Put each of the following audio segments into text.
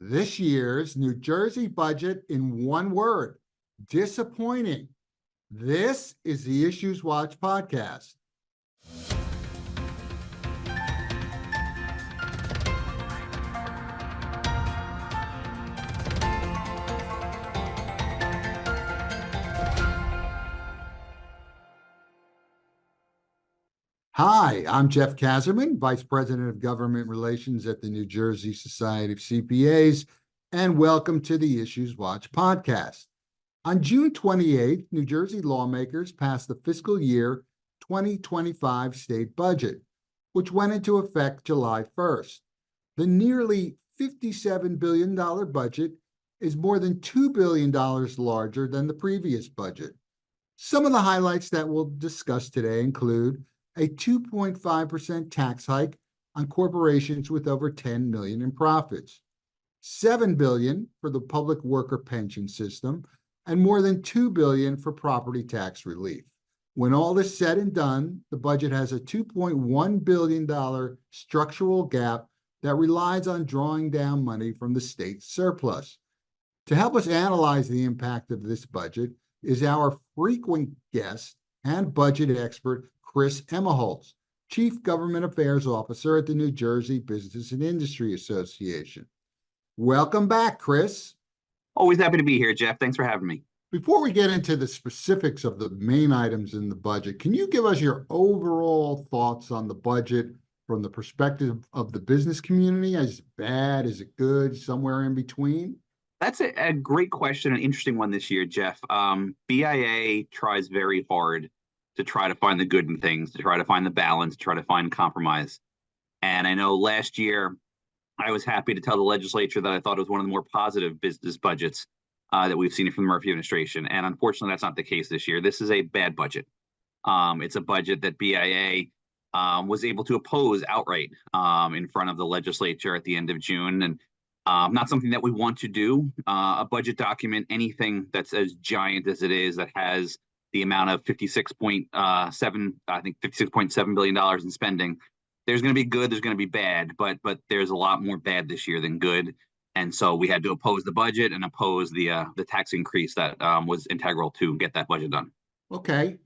This year's New Jersey budget in one word: disappointing. This is the Issues Watch podcast. Hi, I'm Jeff Kazerman, Vice President of Government Relations at the New Jersey Society of CPAs, and welcome to the Issues Watch podcast. On June 28th, New Jersey lawmakers passed the fiscal year 2025 state budget, which went into effect July 1st. The nearly $57 billion budget is more than $2 billion larger than the previous budget. Some of the highlights that we'll discuss today include a 2.5% tax hike on corporations with over $10 million in profits, $7 billion for the public worker pension system, and more than $2 billion for property tax relief. When all is said and done, the budget has a $2.1 billion structural gap that relies on drawing down money from the state surplus. To help us analyze the impact of this budget is our frequent guest and budget expert, Chris Emigholz, Chief Government Affairs Officer at the New Jersey Business and Industry Association. Welcome back, Chris. Always happy to be here, Jeff. Thanks for having me. Before we get into the specifics of the main items in the budget, can you give us your overall thoughts on the budget from the perspective of the business community? Is it bad? Is it good? Somewhere in between? That's a great question, an interesting one this year, Jeff. BIA tries very hard to try to find the good in things, to try to find the balance, to try to find compromise. And I know last year, I was happy to tell the legislature that I thought it was one of the more positive business budgets that we've seen from the Murphy administration. And unfortunately, that's not the case this year. This is a bad budget. It's a budget that BIA was able to oppose outright in front of the legislature at the end of June. And not something that we want to do. A budget document, anything that's as giant as it is, that has the amount of $56.7 billion in spending. There's going to be good, there's going to be bad, but there's a lot more bad this year than good. And so we had to oppose the budget and oppose the tax increase that was integral to get that budget done. Okay.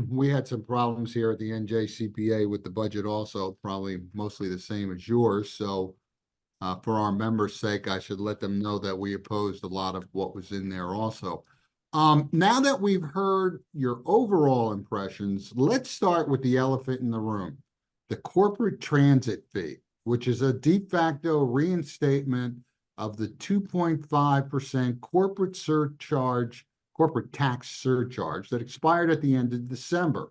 We had some problems here at the NJCPA with the budget also, probably mostly the same as yours. So for our members' sake, I should let them know that we opposed a lot of what was in there also. Now that we've heard your overall impressions, let's start with the elephant in the room, the corporate transit fee, which is a de facto reinstatement of the 2.5% corporate tax surcharge that expired at the end of December.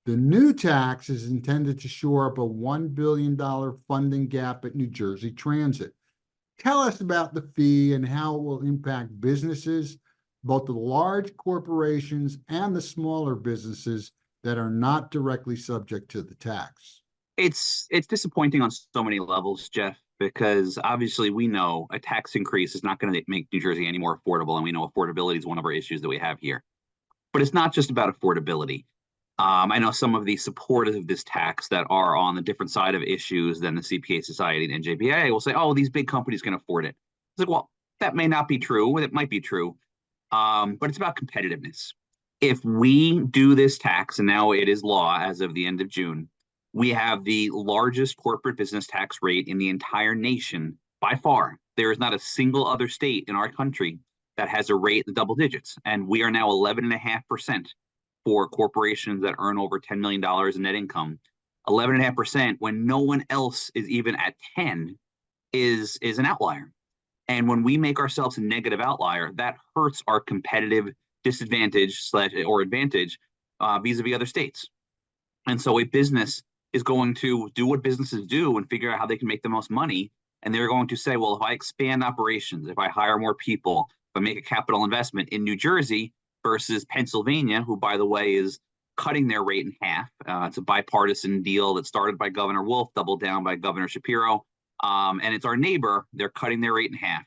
The new tax is intended to shore up a $1 billion funding gap at New Jersey Transit. Tell us about the fee and how it will impact businesses, both the large corporations and the smaller businesses that are not directly subject to the tax. It's disappointing on so many levels, Jeff, because obviously we know a tax increase is not going to make New Jersey any more affordable, and we know affordability is one of our issues that we have here. But it's not just about affordability. I know some of the supporters of this tax that are on the different side of issues than the CPA Society and NJBIA will say, oh, these big companies can afford it. It's like, well, that may not be true. It might be true. But it's about competitiveness. If we do this tax, and now it is law as of the end of June, we have the largest corporate business tax rate in the entire nation by far. There is not a single other state in our country that has a rate in the double digits. And we are now 11.5% for corporations that earn over $10 million in net income. 11.5% when no one else is even at 10 is an outlier. And when we make ourselves a negative outlier, that hurts our competitive disadvantage or advantage vis-a-vis other states. And so a business is going to do what businesses do and figure out how they can make the most money. And they're going to say, well, if I expand operations, if I hire more people, if I make a capital investment in New Jersey versus Pennsylvania, who, by the way, is cutting their rate in half. It's a bipartisan deal that started by Governor Wolf, doubled down by Governor Shapiro. And it's our neighbor. They're cutting their rate in half.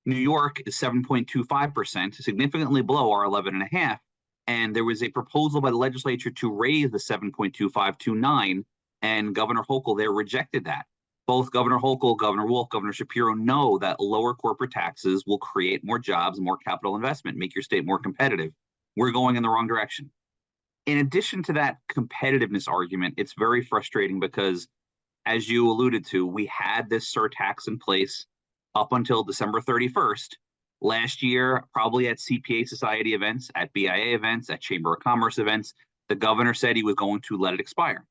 New York is 7.25%, significantly below our 11.5%. And there was a proposal by the legislature to raise the 7.25 to 9, and Governor Hochul there rejected that. both Governor Hochul, Governor Wolf, Governor Shapiro know that lower corporate taxes will create more jobs, more capital investment, make your state more competitive. We're going in the wrong direction. In addition to that competitiveness argument, it's very frustrating because, as you alluded to, we had this surtax in place up until December 31st. Last year, probably at CPA Society events, at BIA events, at Chamber of Commerce events, the governor said he was going to let it expire.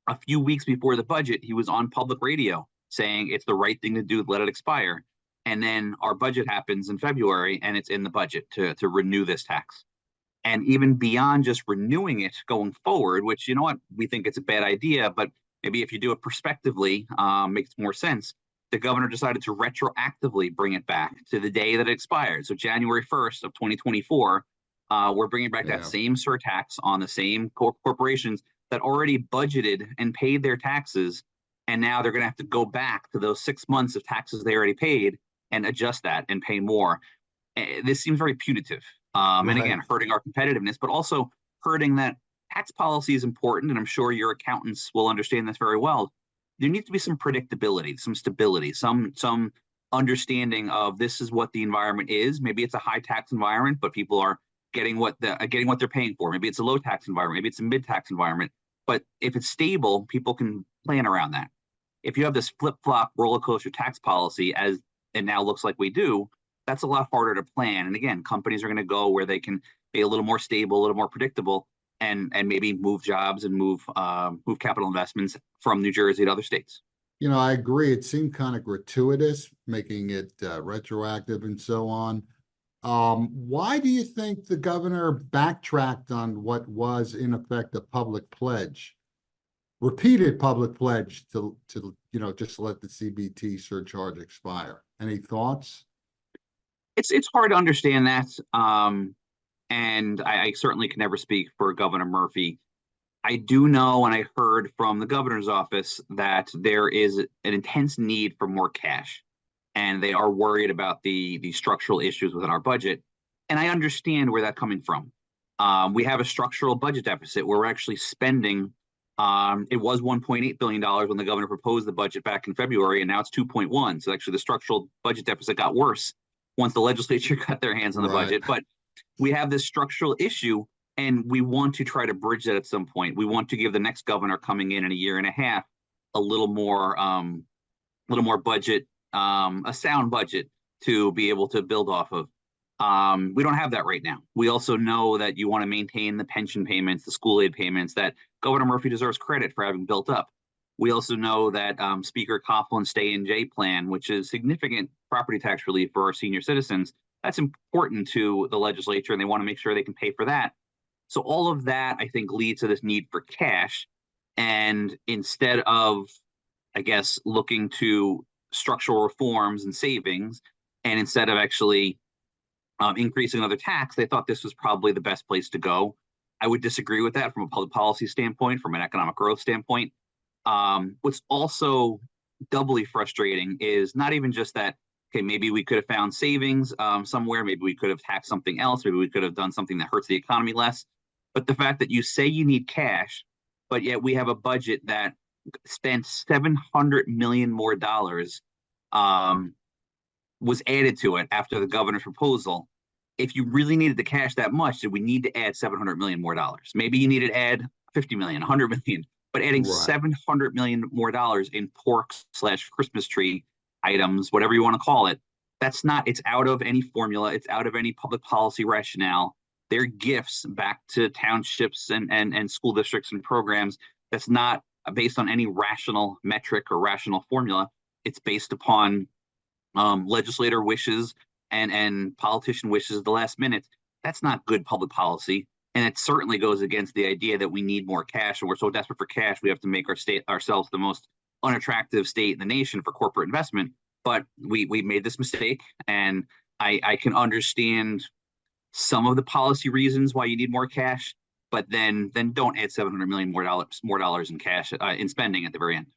A few weeks before the budget, he was on public radio saying it's the right thing to do, let it expire. And then our budget happens in February and it's in the budget to renew this tax. And even beyond just renewing it going forward, which, you know what, we think it's a bad idea, but maybe if you do it prospectively, makes more sense. The governor decided to retroactively bring it back to the day that it expired. So January 1st of 2024, we're bringing back that same surtax on the same corporations that already budgeted and paid their taxes. And now they're going to have to go back to those 6 months of taxes they already paid and adjust that and pay more. This seems very punitive. And again, hurting our competitiveness, but also hurting that tax policy is important. And I'm sure your accountants will understand this very well. There needs to be some predictability, some stability, some understanding of this is what the environment is. Maybe it's a high tax environment, but people are getting what they're paying for. Maybe it's a low tax environment. Maybe it's a mid tax environment. But if it's stable, people can plan around that. If you have this flip-flop roller coaster tax policy, as it now looks like we do, that's a lot harder to plan. And again, companies are going to go where they can be a little more stable, a little more predictable, and maybe move jobs and move capital investments from New Jersey to other states. You know, I agree. It seemed kind of gratuitous, making it retroactive and so on. Why do you think the governor backtracked on what was in effect a public pledge, repeated public pledge to just let the CBT surcharge expire? Any thoughts? It's hard to understand that. And I certainly can never speak for Governor Murphy. I do know, and I heard from the governor's office, that there is an intense need for more cash, and they are worried about the structural issues within our budget. And I understand where that's coming from. We have a structural budget deficit where we're actually spending. It was $1.8 billion when the governor proposed the budget back in February, and now it's 2.1. So actually, the structural budget deficit got worse once the legislature got their hands on the budget. But we have this structural issue, and we want to try to bridge that at some point. We want to give the next governor coming in a year and a half a little more budget, a sound budget to be able to build off of. We don't have that right now. We also know that you want to maintain the pension payments, the school aid payments that Governor Murphy deserves credit for having built up. We also know that Speaker Coughlin's Stay in J plan, which is significant property tax relief for our senior citizens, that's important to the legislature, and they want to make sure they can pay for that. So all of that, I think, leads to this need for cash. And instead of, I guess, looking to structural reforms and savings, and instead of actually increasing another tax, they thought this was probably the best place to go. I would disagree with that from a public policy standpoint, from an economic growth standpoint. What's also doubly frustrating is not even just that, okay, maybe we could have found savings somewhere, maybe we could have taxed something else, maybe we could have done something that hurts the economy less, but the fact that you say you need cash, but yet we have a budget that spent $700 million more was added to it after the governor's proposal. If you really needed the cash that much, did we need to add $700 million more? Maybe you needed to add 50 million, 100 million, but adding $700 million more in pork/Christmas tree items, whatever you want to call it, that's not, it's out of any formula. It's out of any public policy rationale. They're gifts back to townships and school districts and programs. That's not based on any rational metric or rational formula. It's based upon legislator wishes and politician wishes at the last minute. That's not good public policy. And it certainly goes against the idea that we need more cash, and we're so desperate for cash, we have to make ourselves the most unattractive state in the nation for corporate investment. But we made this mistake, and I can understand some of the policy reasons why you need more cash, but then don't add $700 million more dollars in cash in spending at the very end.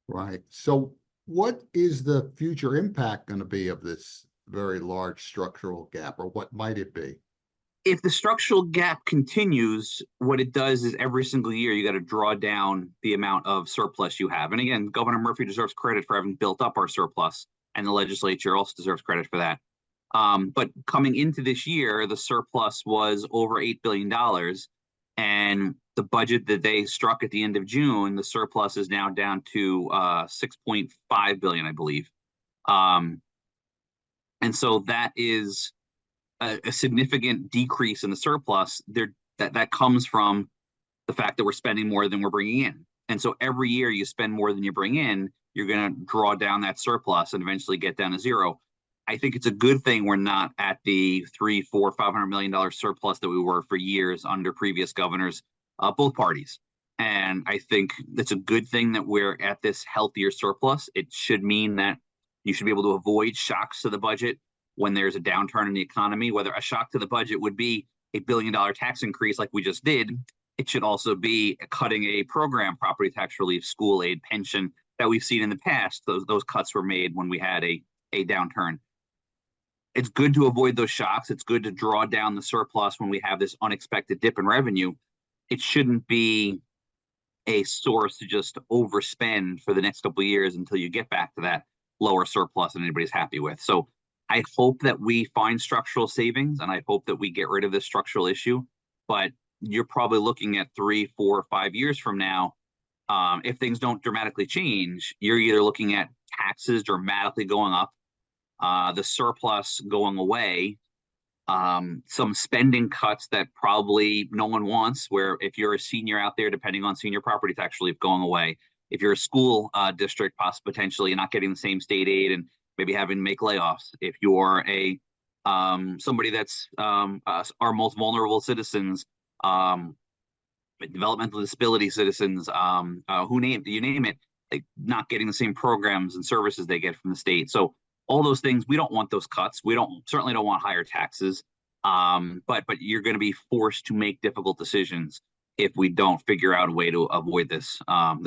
Right. So what is the future impact going to be of this very large structural gap, or what might it be? if the structural gap continues, what it does is every single year you got to draw down the amount of surplus you have. And again, Governor Murphy deserves credit for having built up our surplus, and the legislature also deserves credit for that. But coming into this year, the surplus was over $8 billion. And the budget that they struck at the end of June, the surplus is now down to 6.5 billion, I believe. And so that is a significant decrease in the surplus there that comes from the fact that we're spending more than we're bringing in. And so every year you spend more than you bring in, you're going to draw down that surplus and eventually get down to zero. I think it's a good thing we're not at the $300, $400, $500 million surplus that we were for years under previous governors, both parties. And I think it's a good thing that we're at this healthier surplus. It should mean that you should be able to avoid shocks to the budget when there's a downturn in the economy. Whether a shock to the budget would be $1 billion tax increase like we just did, it should also be cutting a program, property tax relief, school aid, pension, that we've seen in the past. Those cuts were made when we had a downturn. It's good to avoid those shocks. It's good to draw down the surplus when we have this unexpected dip in revenue. It shouldn't be a source to just overspend for the next couple of years until you get back to that lower surplus that anybody's happy with. So I hope that we find structural savings, and I hope that we get rid of this structural issue. But you're probably looking at 3, 4, 5 years from now. If things don't dramatically change, you're either looking at taxes dramatically going up, the surplus going away, some spending cuts that probably no one wants, where if you're a senior out there, depending on senior property tax relief going away, if you're a school district, potentially not getting the same state aid and maybe having to make layoffs, if you're a somebody that's our most vulnerable citizens, developmental disability citizens, you name it, like not getting the same programs and services they get from the state. So all those things, we don't want those cuts. We certainly don't want higher taxes. But you're going to be forced to make difficult decisions if we don't figure out a way to avoid this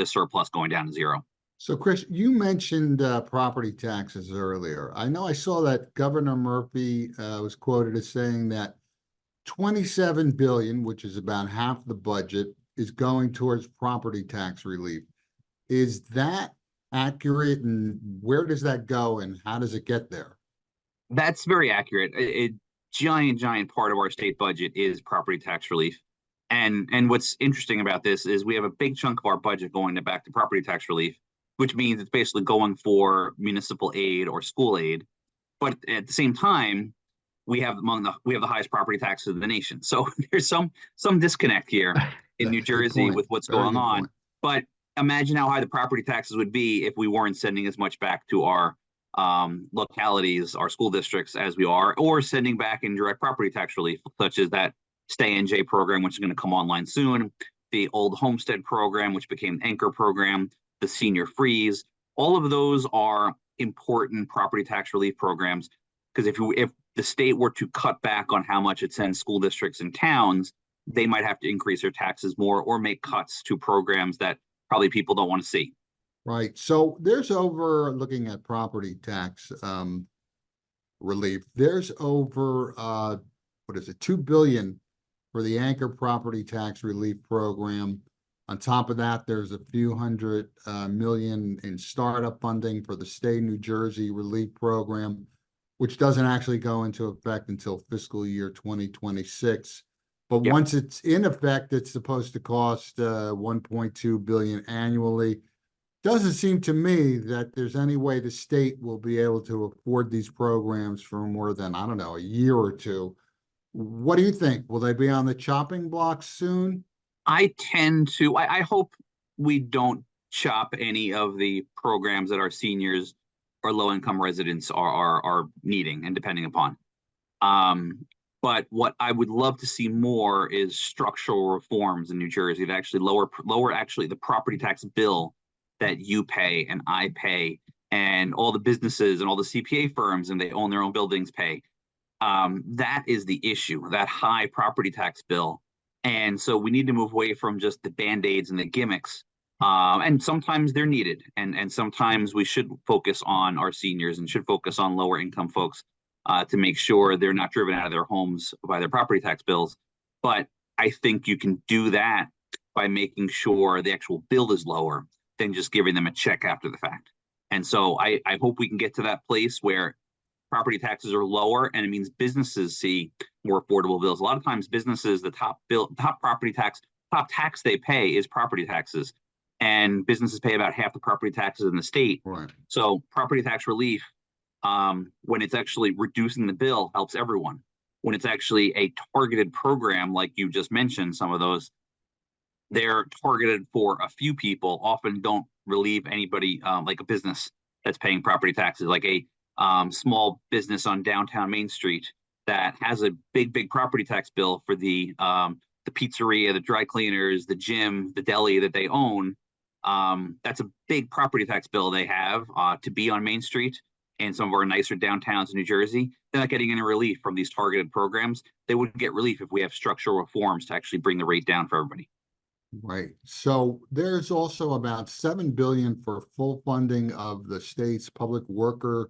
surplus going down to zero. So, Chris, you mentioned property taxes earlier. I know I saw that Governor Murphy was quoted as saying that 27 billion, which is about half the budget, is going towards property tax relief. Is that accurate, and where does that go, and how does it get there? That's very accurate. A giant part of our state budget is property tax relief. And what's interesting about this is we have a big chunk of our budget going back to property tax relief, which means it's basically going for municipal aid or school aid. But at the same time, we have the highest property taxes in the nation. So there's some disconnect here in New Jersey with what's going on. But imagine how high the property taxes would be if we weren't sending as much back to our localities, our school districts, as we are, or sending back in direct property tax relief, such as that Stay NJ program, which is going to come online soon, the old homestead program, which became the anchor program, the senior freeze. All of those are important property tax relief programs, because if the state were to cut back on how much it sends school districts and towns, they might have to increase their taxes more or make cuts to programs that probably people don't want to see. Right. So there's looking at property tax relief, there's over what is it, 2 billion for the anchor property tax relief program. On top of that, there's a few hundred million in startup funding for the state of New Jersey relief program, which doesn't actually go into effect until fiscal year 2026. But once it's in effect, it's supposed to cost 1.2 billion annually. Doesn't seem to me that there's any way the state will be able to afford these programs for more than, I don't know, a year or two. What do you think? Will they be on the chopping block soon? I hope we don't chop any of the programs that our seniors or low-income residents are needing and depending upon. But what I would love to see more is structural reforms in New Jersey that actually lower actually the property tax bill that you pay and I pay and all the businesses and all the CPA firms, and they own their own buildings, pay. That is the issue, that high property tax bill. And so we need to move away from just the Band-Aids and the gimmicks. And sometimes they're needed. And sometimes we should focus on our seniors and should focus on lower income folks. to make sure they're not driven out of their homes by their property tax bills. But I think you can do that by making sure the actual bill is lower than just giving them a check after the fact. And so I hope we can get to that place where property taxes are lower, and it means businesses see more affordable bills. A lot of times businesses, the top tax they pay is property taxes, and businesses pay about half the property taxes in the state. Right. So property tax relief, when it's actually reducing the bill, helps everyone. When it's actually a targeted program, like you just mentioned, some of those, they're targeted for a few people, often don't relieve anybody, like a business that's paying property taxes, like a small business on downtown Main Street that has a big property tax bill for the pizzeria, the dry cleaners, the gym, the deli that they own. That's a big property tax bill they have to be on Main Street and some of our nicer downtowns in New Jersey. They're not getting any relief from these targeted programs. They wouldn't get relief if we have structural reforms to actually bring the rate down for everybody. Right. So there's also about $7 billion for full funding of the state's public worker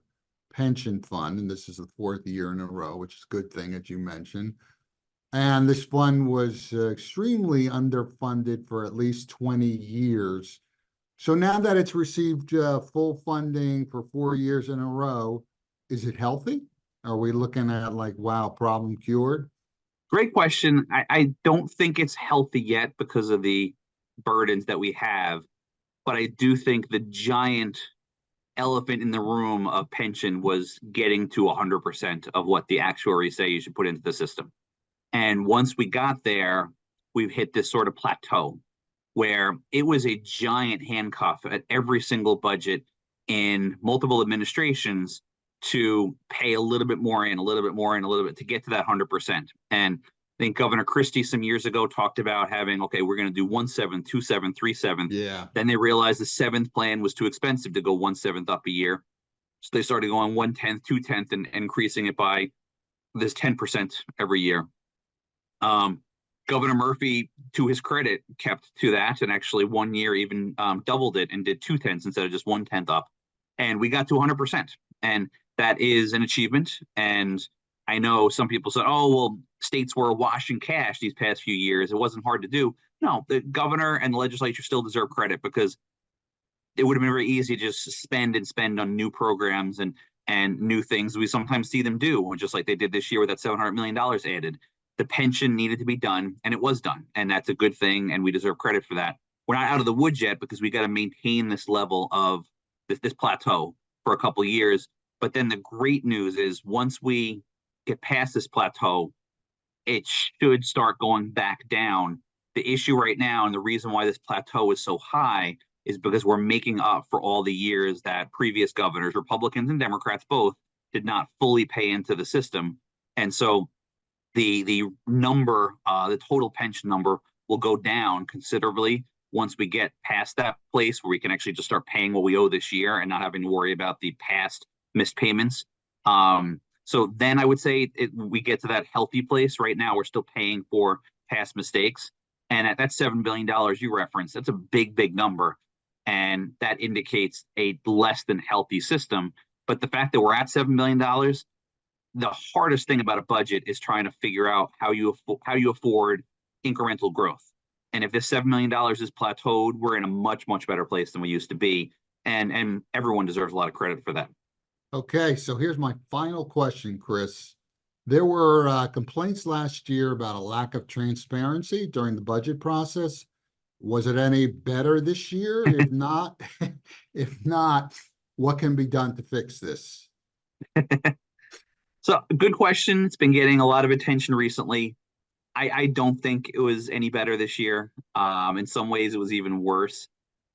pension fund, and this is the fourth year in a row, which is a good thing, as you mentioned. And this fund was extremely underfunded for at least 20 years. So now that it's received full funding for 4 years in a row, is it healthy? Are we looking at like, wow, problem cured? Great question. I don't think it's healthy yet because of the burdens that we have, but I do think the giant elephant in the room of pension was getting to 100% of what the actuaries say you should put into the system. And once we got there, we've hit this sort of plateau where it was a giant handcuff at every single budget in multiple administrations to pay a little bit more in, a little bit more in, a little bit to get to that 100%. And I think Governor Christie some years ago talked about having, okay, we're going to do 1/7, 2/7, 3/7. Yeah. Then they realized the seventh plan was too expensive to go 1/7 up a year. So they started going 1/10, 2/10, and increasing it by this 10% every year. Governor Murphy, to his credit, kept to that, and actually 1 year even doubled it and did 2/10 instead of just 1/10 up. And we got to 100%. And that is an achievement. And I know some people said, oh, well, states were awash in cash these past few years. It wasn't hard to do. No, the governor and the legislature still deserve credit because it would have been very easy to just spend on new programs and new things we sometimes see them do, just like they did this year with that $700 million added. The pension needed to be done, and it was done. And that's a good thing, and we deserve credit for that. We're not out of the woods yet because we got to maintain this level of this plateau for a couple of years. But then the great news is once we get past this plateau, it should start going back down. The issue right now, and the reason why this plateau is so high, is because we're making up for all the years that previous governors, Republicans and Democrats both, did not fully pay into the system. And so the number, the total pension number will go down considerably once we get past that place where we can actually just start paying what we owe this year and not having to worry about the past missed payments. So then I would say we get to that healthy place. Right now, we're still paying for past mistakes. And at that $7 billion you referenced, that's a big number. And that indicates a less than healthy system. But the fact that we're at $7 billion, the hardest thing about a budget is trying to figure out how you afford incremental growth. And if this $7 million is plateaued, we're in a much better place than we used to be. And everyone deserves a lot of credit for that. Okay, so here's my final question, Chris. There were complaints last year about a lack of transparency during the budget process. Was it any better this year? If not, what can be done to fix this? So good question. It's been getting a lot of attention recently. I don't think it was any better this year. In some ways, it was even worse.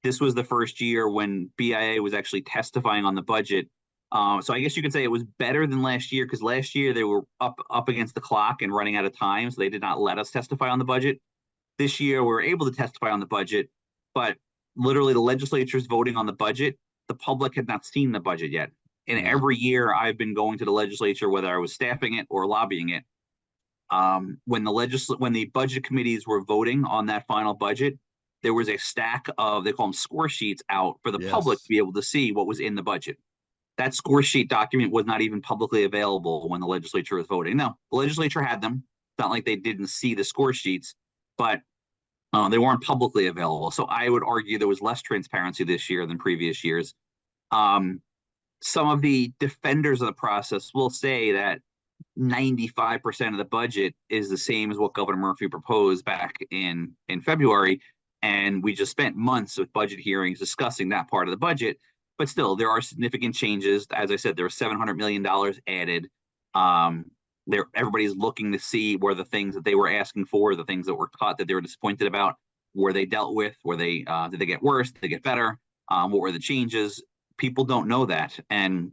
This was the first year when BIA was actually testifying on the budget. So I guess you could say it was better than last year because last year they were up against the clock and running out of time, so they did not let us testify on the budget. This year we were able to testify on the budget, but literally the legislature is voting on the budget. The public had not seen the budget yet. And every year I've been going to the legislature, whether I was staffing it or lobbying it. When the budget committees were voting on that final budget, there was a stack of, they call them score sheets out for the public to be able to see what was in the budget. That score sheet document was not even publicly available when the legislature was voting. No, the legislature had them. It's not like they didn't see the score sheets, but they weren't publicly available. So I would argue there was less transparency this year than previous years. Some of the defenders of the process will say that 95% of the budget is the same as what Governor Murphy proposed back in February. And we just spent months with budget hearings discussing that part of the budget. But still, there are significant changes. As I said, there was $700 million added. Everybody's looking to see where the things that they were asking for, the things that were caught that they were disappointed about, were they dealt with? Were they did they get worse? Did they get better? What were the changes? People don't know that, and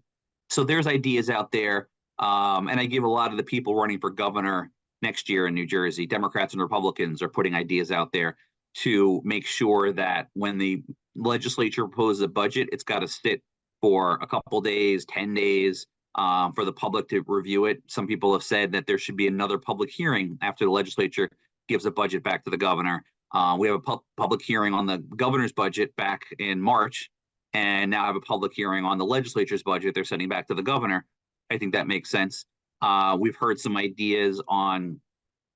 so there's ideas out there. And I give a lot of the people running for governor next year in New Jersey, Democrats and Republicans, are putting ideas out there to make sure that when the legislature proposes a budget, it's got to sit for a couple days, 10 days, for the public to review it. Some people have said that there should be another public hearing after the legislature gives a budget back to the governor. We have a public hearing on the governor's budget back in March, and now have a public hearing on the legislature's budget they're sending back to the governor. I think that makes sense. We've heard some ideas on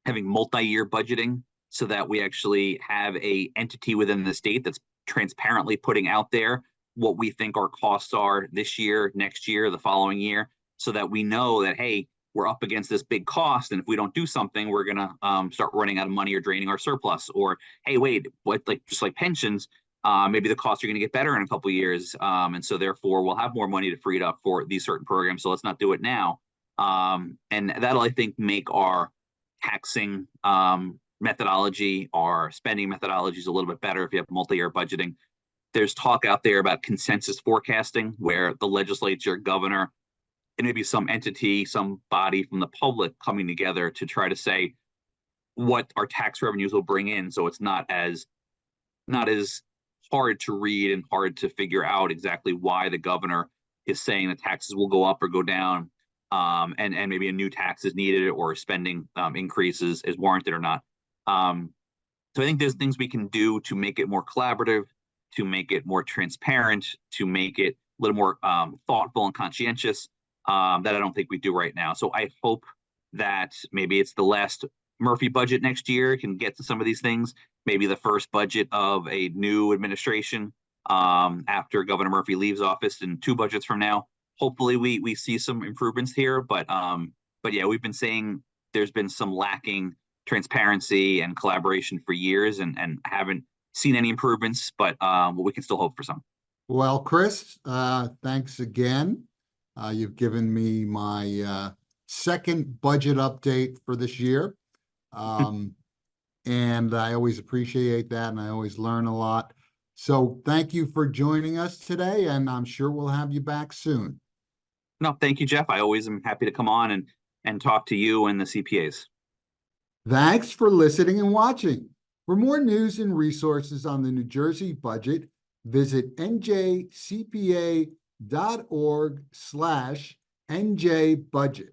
having multi-year budgeting so that we actually have a entity within the state that's transparently putting out there what we think our costs are this year, next year, the following year, so that we know that, hey, we're up against this big cost, and if we don't do something, we're gonna start running out of money or draining our surplus. Or, hey, wait, what? Like just like pensions, maybe the costs are going to get better in a couple of years, and so therefore we'll have more money to free it up for these certain programs. So let's not do it now, and that'll, I think, make our taxing methodology, our spending methodologies a little bit better if you have multi-year budgeting. There's talk out there about consensus forecasting, where the legislature, governor, and maybe some entity, some body from the public coming together to try to say what our tax revenues will bring in, so it's not as hard to read and hard to figure out exactly why the governor is saying the taxes will go up or go down, and maybe a new tax is needed or spending increases is warranted or not. So I think there's things we can do to make it more collaborative, to make it more transparent, to make it a little more thoughtful and conscientious, that I don't think we do right now. So I hope that maybe it's the last Murphy budget next year can get to some of these things. Maybe the first budget of a new administration after Governor Murphy leaves office in 2 budgets from now. Hopefully we see some improvements here, but yeah, we've been saying there's been some lacking transparency and collaboration for years, and haven't seen any improvements, but we can still hope for some. Well, Chris, thanks again. You've given me my second budget update for this year. And I always appreciate that, and I always learn a lot. So thank you for joining us today, and I'm sure we'll have you back soon. No, thank you, Jeff. I always am happy to come on and talk to you and the CPAs. Thanks for listening and watching. For more news and resources on the New Jersey budget, visit njcpa.org/NJBudget.